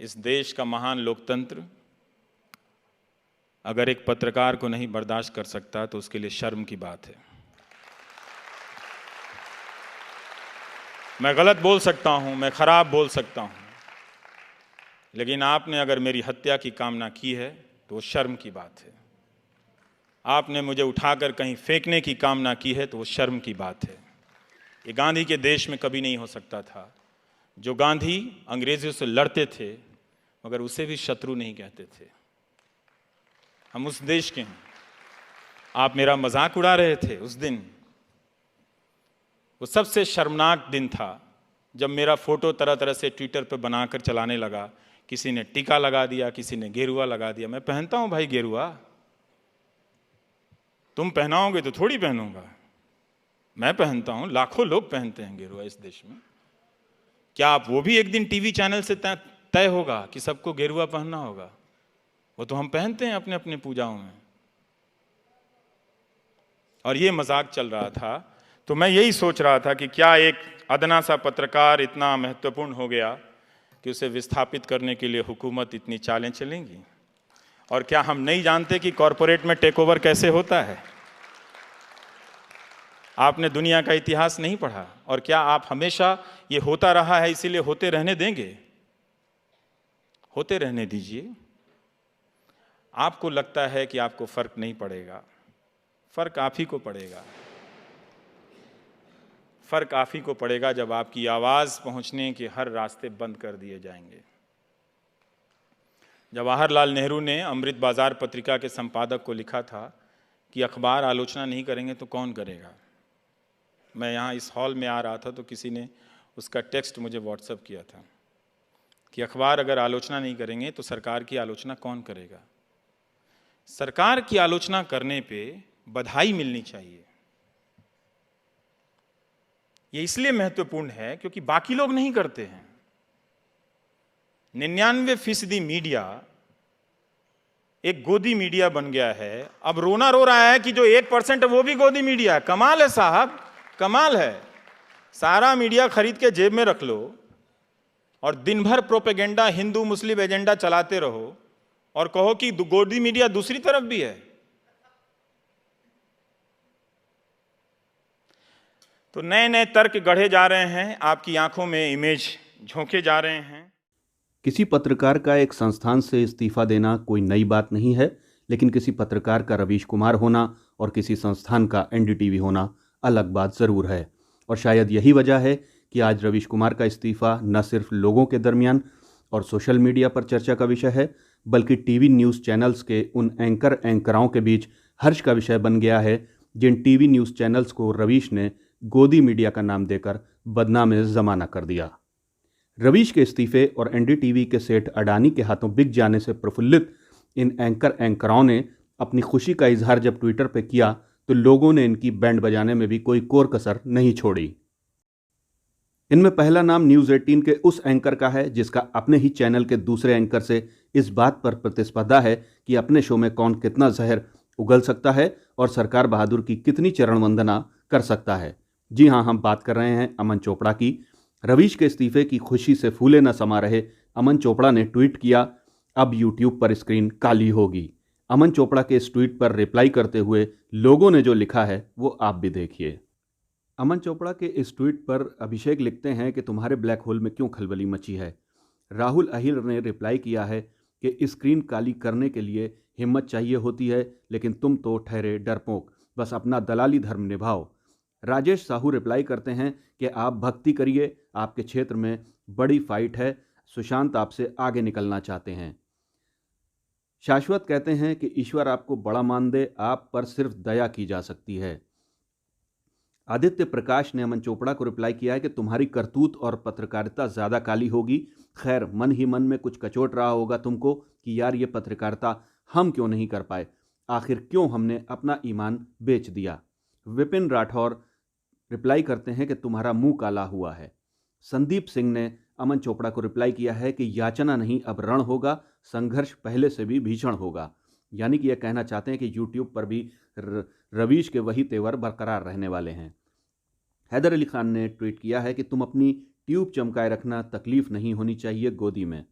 इस देश का महान लोकतंत्र अगर एक पत्रकार को नहीं बर्दाश्त कर सकता तो उसके लिए शर्म की बात है। मैं गलत बोल सकता हूं, मैं खराब बोल सकता हूं, लेकिन आपने अगर मेरी हत्या की कामना की है तो वो शर्म की बात है। आपने मुझे उठाकर कहीं फेंकने की कामना की है तो वो शर्म की बात है। ये गांधी के देश में कभी नहीं हो सकता था। जो गांधी अंग्रेजों से लड़ते थे मगर उसे भी शत्रु नहीं कहते थे। हम उस देश के हैं। आप मेरा मजाक उड़ा रहे थे उस दिन। वो सबसे शर्मनाक दिन था जब मेरा फोटो तरह तरह से ट्विटर पर बनाकर चलाने लगा। किसी ने टीका लगा दिया, किसी ने गेरुआ लगा दिया। मैं पहनता हूं भाई गेरुआ, तुम पहनाओगे तो थोड़ी पहनूंगा। मैं पहनता हूं, लाखों लोग पहनते हैं गेरुआ इस देश में। क्या आप वो भी एक दिन टीवी चैनल से तय होगा कि सबको गेरुआ पहनना होगा? वो तो हम पहनते हैं अपने अपने पूजाओं में। और ये मजाक चल रहा था तो मैं यही सोच रहा था कि क्या एक अदना सा पत्रकार इतना महत्वपूर्ण हो गया कि उसे विस्थापित करने के लिए हुकूमत इतनी चालें चलेंगी? और क्या हम नहीं जानते कि कॉरपोरेट में टेक ओवर कैसे होता है? आपने दुनिया का इतिहास नहीं पढ़ा? और क्या आप हमेशा ये होता रहा है इसीलिए होते रहने देंगे? होते रहने दीजिए। आपको लगता है कि आपको फर्क नहीं पड़ेगा, फर्क आप ही को पड़ेगा। फर्क आप ही को पड़ेगा जब आपकी आवाज पहुंचने के हर रास्ते बंद कर दिए जाएंगे। जवाहरलाल नेहरू ने अमृत बाजार पत्रिका के संपादक को लिखा था कि अखबार आलोचना नहीं करेंगे तो कौन करेगा। मैं यहाँ इस हॉल में आ रहा था तो किसी ने उसका टेक्स्ट मुझे व्हाट्सएप किया था कि अखबार अगर आलोचना नहीं करेंगे तो सरकार की आलोचना कौन करेगा। सरकार की आलोचना करने पे बधाई मिलनी चाहिए। ये इसलिए महत्वपूर्ण है क्योंकि बाकी लोग नहीं करते हैं। 99% मीडिया एक गोदी मीडिया बन गया है। अब रोना रो रहा है कि जो 1% है वो भी गोदी मीडिया है। कमाल है साहब, कमाल है। सारा मीडिया खरीद के जेब में रख लो और दिन भर प्रोपेगेंडा, हिंदू मुस्लिम एजेंडा चलाते रहो और कहो कि गोदी मीडिया दूसरी तरफ भी है। तो नए नए तर्क गढ़े जा रहे हैं, आपकी आंखों में इमेज झोंके जा रहे हैं। किसी पत्रकार का एक संस्थान से इस्तीफा देना कोई नई बात नहीं है, लेकिन किसी पत्रकार का रवीश कुमार होना और किसी संस्थान का एनडीटीवी होना अलग बात ज़रूर है। और शायद यही वजह है कि आज रवीश कुमार का इस्तीफा न सिर्फ लोगों के दरमियान और सोशल मीडिया पर चर्चा का विषय है, बल्कि टीवी न्यूज़ चैनल्स के उन एंकराओं के बीच हर्ष का विषय बन गया है जिन टीवी न्यूज़ चैनल्स को रवीश ने गोदी मीडिया का नाम देकर बदनाम ज़माना कर दिया। रवीश के इस्तीफे और एनडीटीवी के सेठ अडानी के हाथों बिक जाने से प्रफुल्लित इन एंकराओं ने अपनी खुशी का इजहार जब ट्विटर पर किया तो लोगों ने इनकी बैंड बजाने में भी कोई कोर कसर नहीं छोड़ी। इनमें पहला नाम न्यूज़ 18 के उस एंकर का है जिसका अपने ही चैनल के दूसरे एंकर से इस बात पर प्रतिस्पर्धा है कि अपने शो में कौन कितना जहर उगल सकता है और सरकार बहादुर की कितनी चरण वंदना कर सकता है। जी हाँ, हम बात कर रहे हैं अमन चोपड़ा की। रवीश के इस्तीफे की खुशी से फूले न समा रहे अमन चोपड़ा ने ट्वीट किया, अब यूट्यूब पर स्क्रीन काली होगी। अमन चोपड़ा के इस ट्वीट पर रिप्लाई करते हुए लोगों ने जो लिखा है वो आप भी देखिए। अमन चोपड़ा के इस ट्वीट पर अभिषेक लिखते हैं कि तुम्हारे ब्लैक होल में क्यों खलबली मची है। राहुल अहिर ने रिप्लाई किया है कि स्क्रीन काली करने के लिए हिम्मत चाहिए होती है, लेकिन तुम तो ठहरे डरपोक, बस अपना दलाली धर्म निभाओ। राजेश साहू रिप्लाई करते हैं कि आप भक्ति करिए, आपके क्षेत्र में बड़ी फाइट है, सुशांत आपसे आगे निकलना चाहते हैं। शाश्वत कहते हैं कि ईश्वर आपको बड़ा मान दे, आप पर सिर्फ दया की जा सकती है। आदित्य प्रकाश ने अमन चोपड़ा को रिप्लाई किया है कि तुम्हारी करतूत और पत्रकारिता ज़्यादा काली होगी। खैर, मन ही मन में कुछ कचोट रहा होगा तुमको कि यार ये पत्रकारिता हम क्यों नहीं कर पाए, आखिर क्यों हमने अपना ईमान बेच दिया। विपिन राठौर रिप्लाई करते हैं कि तुम्हारा मुंह काला हुआ है। संदीप सिंह ने अमन चोपड़ा को रिप्लाई किया है कि याचना नहीं अब रण होगा, संघर्ष पहले से भी भीषण होगा। यानी कि यह कहना चाहते हैं कि यूट्यूब पर भी रवीश के वही तेवर बरकरार रहने वाले हैं। हैदर अली खान ने ट्वीट किया है कि तुम अपनी ट्यूब चमकाए रखना, तकलीफ नहीं होनी चाहिए गोदी में।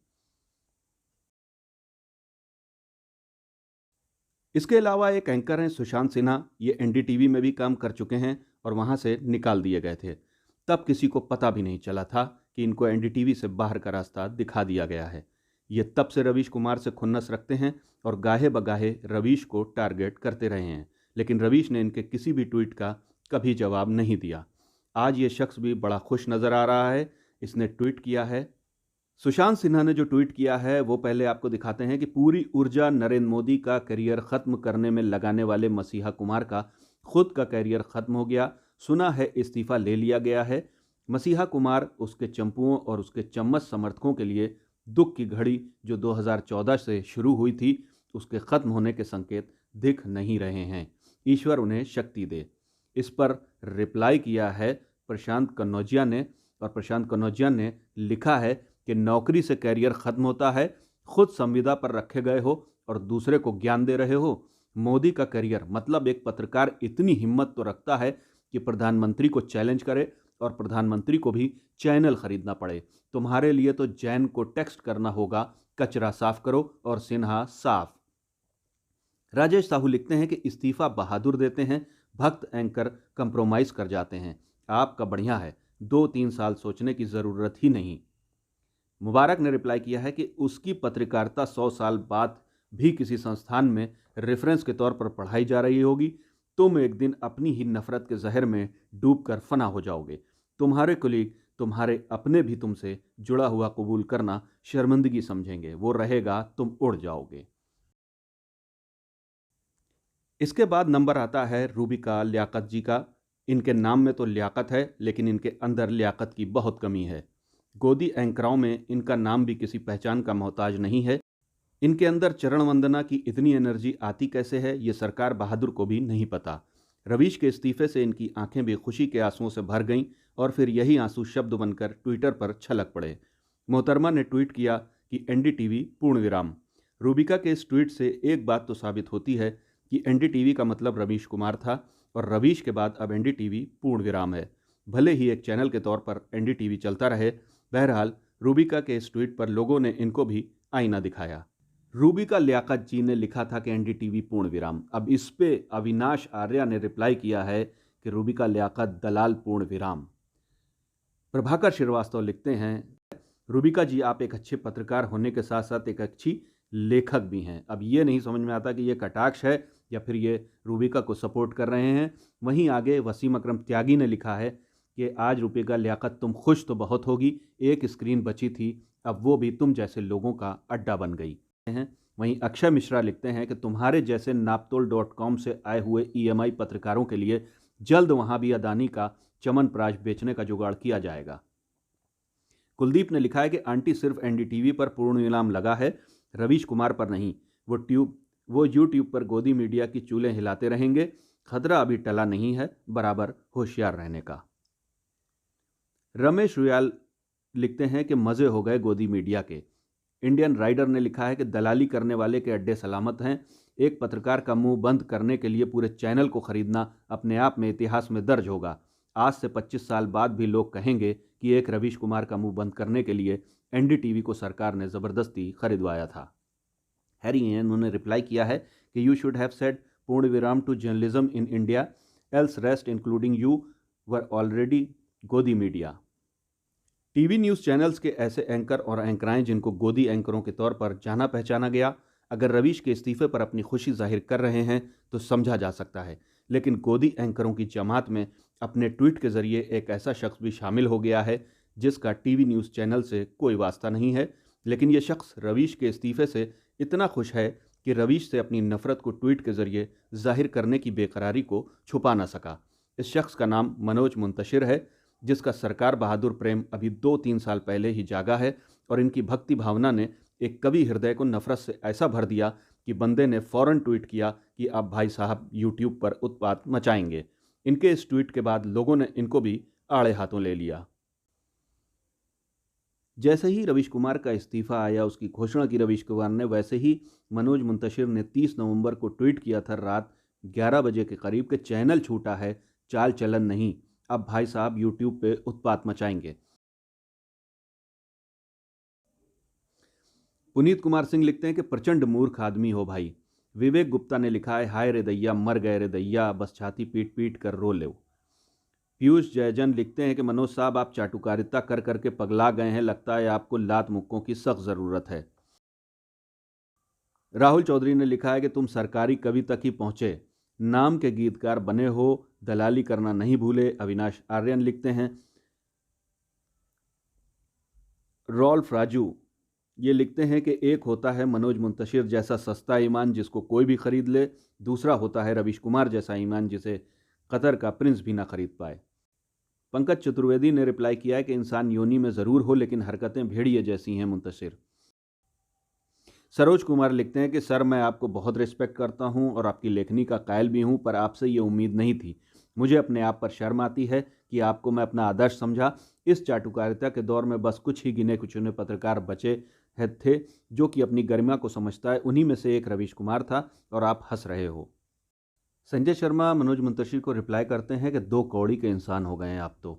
इसके अलावा एक एंकर हैं सुशांत सिन्हा, ये एनडीटीवी में भी काम कर चुके हैं और वहां से निकाल दिए गए थे। तब किसी को पता भी नहीं चला था कि इनको एनडीटीवी से बाहर का रास्ता दिखा दिया गया है। ये तब से रवीश कुमार से खुन्नस रखते हैं और गाहे बगाहे रवीश को टारगेट करते रहे हैं, लेकिन रवीश ने इनके किसी भी ट्वीट का कभी जवाब नहीं दिया। आज ये शख्स भी बड़ा खुश नजर आ रहा है। इसने ट्वीट किया है, सुशांत सिन्हा ने जो ट्वीट किया है वो पहले आपको दिखाते हैं कि पूरी ऊर्जा नरेंद्र मोदी का करियर खत्म करने में लगाने वाले मसीहा कुमार का खुद का करियर खत्म हो गया। सुना है इस्तीफा ले लिया गया है। मसीहा कुमार उसके चंपुओं और उसके चम्मच समर्थकों के लिए दुख की घड़ी जो 2014 से शुरू हुई थी उसके खत्म होने के संकेत दिख नहीं रहे हैं। ईश्वर उन्हें शक्ति दे। इस पर रिप्लाई किया है प्रशांत कन्नौजिया ने, और प्रशांत कन्नौजिया ने लिखा है कि नौकरी से कैरियर खत्म होता है, खुद संविदा पर रखे गए हो और दूसरे को ज्ञान दे रहे हो। मोदी का करियर मतलब एक पत्रकार इतनी हिम्मत तो रखता है कि प्रधानमंत्री को चैलेंज करे और प्रधानमंत्री को भी चैनल खरीदना पड़े। तुम्हारे लिए तो जैन को टेक्स्ट करना होगा, कचरा साफ करो और सिन्हा साफ। राजेश साहू लिखते हैं कि इस्तीफा बहादुर देते हैं, भक्त एंकर कंप्रोमाइज कर जाते हैं। आपका बढ़िया है, 2-3 साल सोचने की जरूरत ही नहीं। मुबारक ने रिप्लाई किया है कि उसकी पत्रकारिता 100 साल बाद भी किसी संस्थान में रेफरेंस के तौर पर पढ़ाई जा रही होगी। तुम एक दिन अपनी ही नफरत के जहर में डूबकर फना हो जाओगे। तुम्हारे कुलीग, तुम्हारे अपने भी तुमसे जुड़ा हुआ कबूल करना शर्मिंदगी समझेंगे, वो रहेगा, तुम उड़ जाओगे। इसके बाद नंबर आता है रूबिका लियाकत जी का। इनके नाम में तो लियाकत है लेकिन इनके अंदर लियाकत की बहुत कमी है। गोदी एंकराओं में इनका नाम भी किसी पहचान का मोहताज नहीं है। इनके अंदर चरण वंदना की इतनी एनर्जी आती कैसे है ये सरकार बहादुर को भी नहीं पता। रवीश के इस्तीफे से इनकी आंखें भी खुशी के आंसुओं से भर गईं और फिर यही आंसू शब्द बनकर ट्विटर पर छलक पड़े। मोहतरमा ने ट्वीट किया कि एनडीटीवी पूर्ण विराम। रूबिका के इस ट्वीट से एक बात तो साबित होती है कि एनडीटीवी का मतलब रवीश कुमार था और रवीश के बाद अब एनडीटीवी पूर्ण विराम है। भले ही एक चैनल के तौर पर एनडीटीवी चलता रहे। बहरहाल रूबिका के इस ट्वीट पर लोगों ने इनको भी आईना दिखाया। रूबिका लियाकत जी ने लिखा था कि एनडीटीवी पूर्ण विराम। अब इस पे अविनाश आर्या ने रिप्लाई किया है कि रूबिका लियाकत दलाल पूर्ण विराम। प्रभाकर श्रीवास्तव लिखते हैं, रूबिका जी आप एक अच्छे पत्रकार होने के साथ साथ एक अच्छी लेखक भी हैं। अब ये नहीं समझ में आता कि ये कटाक्ष है या फिर ये रूबिका को सपोर्ट कर रहे हैं। वहीं आगे वसीम अकरम त्यागी ने लिखा है कि आज रूबिका लियाकत तुम खुश तो बहुत होगी, एक स्क्रीन बची थी, अब वो भी तुम जैसे लोगों का अड्डा बन गई है। वहीं अक्षय मिश्रा लिखते हैं कि तुम्हारे जैसे नापतोल.com से आए हुए ईएमआई पत्रकारों के लिए जल्द वहां भी अदानी का चमनप्राश बेचने का जुगाड़ किया जाएगा। कुलदीप ने लिखा है कि आंटी सिर्फ एनडीटीवी पर पूर्ण इनाम लगा है, रवीश कुमार पर नहीं। वो यूट्यूब पर गोदी मीडिया की चूल्हे हिलाते रहेंगे। खतरा अभी टला नहीं है, बराबर होशियार रहने का। रमेश रुयाल लिखते हैं कि मजे हो गए गोदी मीडिया के। इंडियन राइडर ने लिखा है कि दलाली करने वाले के अड्डे सलामत हैं। एक पत्रकार का मुंह बंद करने के लिए पूरे चैनल को खरीदना अपने आप में इतिहास में दर्ज होगा। आज से 25 साल बाद भी लोग कहेंगे कि एक रवीश कुमार का मुंह बंद करने के लिए एनडीटीवी को सरकार ने जबरदस्ती खरीदवाया था। हैरी ने रिप्लाई किया है कि यू शुड हैव सेड पूर्ण विराम to journalism in India, else rest including you were already Godi media. TV news channels के ऐसे एंकर और एंकराएं जिनको गोदी एंकरों के तौर पर जाना पहचाना गया, अगर रवीश के इस्तीफे पर अपनी खुशी जाहिर कर रहे हैं तो समझा जा सकता है, लेकिन गोदी एंकरों की जमात में अपने ट्वीट के जरिए एक ऐसा शख्स भी शामिल हो गया है जिसका टीवी न्यूज़ चैनल से कोई वास्ता नहीं है, लेकिन यह शख्स रवीश के इस्तीफे से इतना खुश है कि रवीश से अपनी नफरत को ट्वीट के जरिए जाहिर करने की बेकरारी को छुपा ना सका। इस शख्स का नाम मनोज मुंतशिर है, जिसका सरकार बहादुर प्रेम अभी 2-3 साल पहले ही जागा है और इनकी भक्ति भावना ने एक कवि हृदय को नफरत से ऐसा भर दिया कि बंदे ने फौरन ट्वीट किया कि अब भाई साहब यूट्यूब पर उत्पात मचाएंगे। इनके इस ट्वीट के बाद लोगों ने इनको भी आड़े हाथों ले लिया। जैसे ही रवीश कुमार का इस्तीफा आया, उसकी घोषणा की रवीश कुमार ने, वैसे ही मनोज मुंतशिर ने 30 नवंबर को ट्वीट किया था रात 11 बजे के करीब के चैनल छूटा है, चाल चलन नहीं, अब भाई साहब यूट्यूब पे उत्पात मचाएंगे। पुनीत कुमार सिंह लिखते हैं कि प्रचंड मूर्ख आदमी हो भाई, विवेक गुप्ता ने लिखा है, हाय रे दैया, मर गए रे दैया, बस छाती पीट पीट कर रो लो। पीयूष जयजन लिखते हैं कि मनोज साहब, आप चाटुकारिता कर करके पगला गए हैं, लगता है आपको लात मुक्कों की सख्त ज़रूरत है। राहुल चौधरी ने लिखा है कि तुम सरकारी कवि तक ही पहुंचे, नाम के गीतकार बने हो, दलाली करना नहीं भूले। अविनाश आर्यन लिखते हैं। रॉल्फ राजू ये लिखते हैं कि एक होता है मनोज मुंतशिर जैसा सस्ता ईमान जिसको कोई भी खरीद ले, दूसरा होता है रवीश कुमार जैसा ईमान जिसे कतर का प्रिंस भी ना खरीद पाए। पंकज चतुर्वेदी ने रिप्लाई किया है कि इंसान योनि में ज़रूर हो लेकिन हरकतें भेड़िए जैसी हैं मुंतशिर। सरोज कुमार लिखते हैं कि सर, मैं आपको बहुत रिस्पेक्ट करता हूं और आपकी लेखनी का कायल भी हूं, पर आपसे ये उम्मीद नहीं थी। मुझे अपने आप पर शर्म आती है कि आपको मैं अपना आदर्श समझा। इस चाटुकारिता के दौर में बस कुछ ही गिने चुने पत्रकार बचे थे जो कि अपनी गरिमा को समझता है। उन्हीं में से एक रवीश कुमार था और आप हंस रहे हो। संजय शर्मा मनोज मुंतशिर को रिप्लाई करते हैं कि 2 कौड़ी के इंसान हो गए हैं आप तो।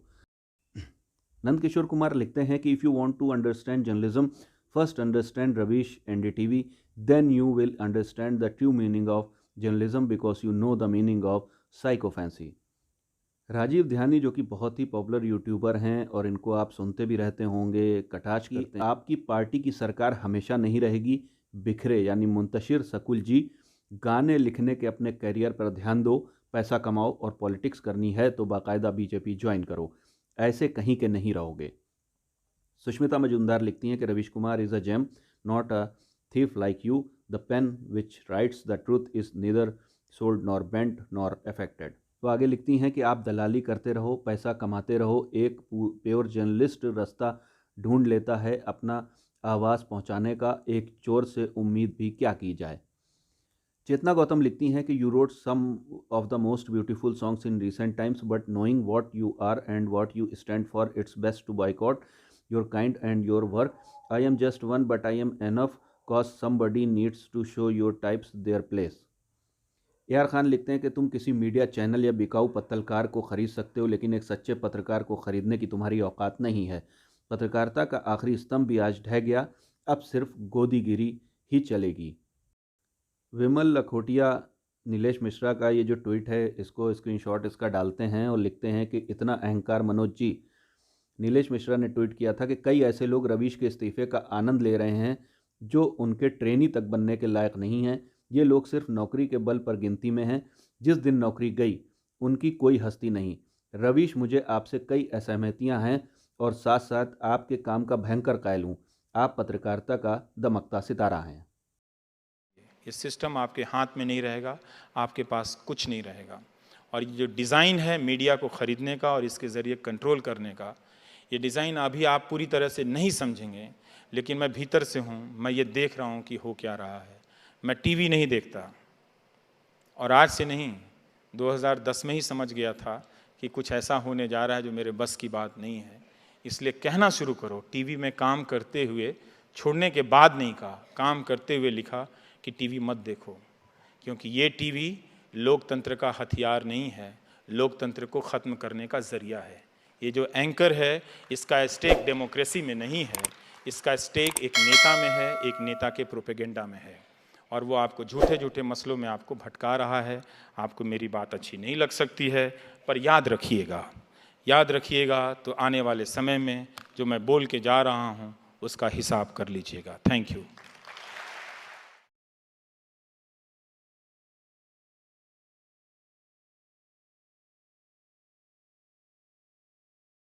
नंदकिशोर कुमार लिखते हैं कि if you want to understand journalism, first understand Ravish NDTV, then you will understand the true meaning of journalism because you know the meaning of sycophancy. Rajiv Dhyani जो कि बहुत ही पॉपुलर यूट्यूबर हैं और इनको आप सुनते भी रहते होंगे, कटाक्ष करते हैं। आपकी पार्टी की सरकार हमेशा नहीं रहेगी, बिखरे यानी मुंतशिर सकुल जी, गाने लिखने के अपने करियर पर ध्यान दो, पैसा कमाओ और पॉलिटिक्स करनी है तो बाकायदा बीजेपी ज्वाइन करो, ऐसे कहीं के नहीं रहोगे। सुष्मिता मजुमदार लिखती हैं कि Ravish Kumar is a gem, not a thief like you, the pen which writes the truth is neither sold nor bent nor affected. तो आगे लिखती हैं कि आप दलाली करते रहो, पैसा कमाते रहो, एक प्योर जर्नलिस्ट रास्ता ढूंढ लेता है अपना आवाज़ पहुंचाने का, एक चोर से उम्मीद भी क्या की जाए। चेतना गौतम लिखती हैं कि you wrote some of the most beautiful songs in recent times, but knowing what you are and what you stand for, it's best to boycott your kind and your work. I am just one but I am enough cause somebody needs to show your types their place. AR Khan लिखते हैं कि तुम किसी media channel या बिकाऊ पत्रकार को खरीद सकते हो लेकिन एक सच्चे पत्रकार को खरीदने की तुम्हारी औकात नहीं है। पत्रकारिता का आखिरी स्तंभ भी आज ढह गया, अब सिर्फ गोदीगिरी ही चलेगी। विमल लखोटिया नीलेश मिश्रा का ये जो ट्वीट है इसको स्क्रीनशॉट इसका डालते हैं और लिखते हैं कि इतना अहंकार मनोज जी। नीलेश मिश्रा ने ट्वीट किया था कि कई ऐसे लोग रवीश के इस्तीफे का आनंद ले रहे हैं जो उनके ट्रेनी तक बनने के लायक नहीं हैं। ये लोग सिर्फ नौकरी के बल पर गिनती में हैं, जिस दिन नौकरी गई उनकी कोई हस्ती नहीं। रवीश, मुझे आपसे कई असहमतियां हैं और साथ साथ आपके काम का भयंकर कायल हूँ। आप पत्रकारिता का दमकता सितारा हैं। ये सिस्टम आपके हाथ में नहीं रहेगा, आपके पास कुछ नहीं रहेगा। और ये जो डिज़ाइन है मीडिया को ख़रीदने का और इसके ज़रिए कंट्रोल करने का, ये डिज़ाइन अभी आप पूरी तरह से नहीं समझेंगे, लेकिन मैं भीतर से हूँ, मैं ये देख रहा हूँ कि हो क्या रहा है। मैं टीवी नहीं देखता और आज से नहीं, 2010 में ही समझ गया था कि कुछ ऐसा होने जा रहा है जो मेरे बस की बात नहीं है। इसलिए कहना शुरू करो। टीवी में काम करते हुए छोड़ने के बाद नहीं कहा, काम करते हुए लिखा कि टीवी मत देखो, क्योंकि ये टीवी लोकतंत्र का हथियार नहीं है, लोकतंत्र को ख़त्म करने का ज़रिया है। ये जो एंकर है इसका स्टेक डेमोक्रेसी में नहीं है, इसका स्टेक एक नेता में है, एक नेता के प्रोपेगेंडा में है। और वो आपको झूठे झूठे मसलों में आपको भटका रहा है। आपको मेरी बात अच्छी नहीं लग सकती है, पर याद रखिएगा तो आने वाले समय में जो मैं बोल के जा रहा हूँ उसका हिसाब कर लीजिएगा। Thank you.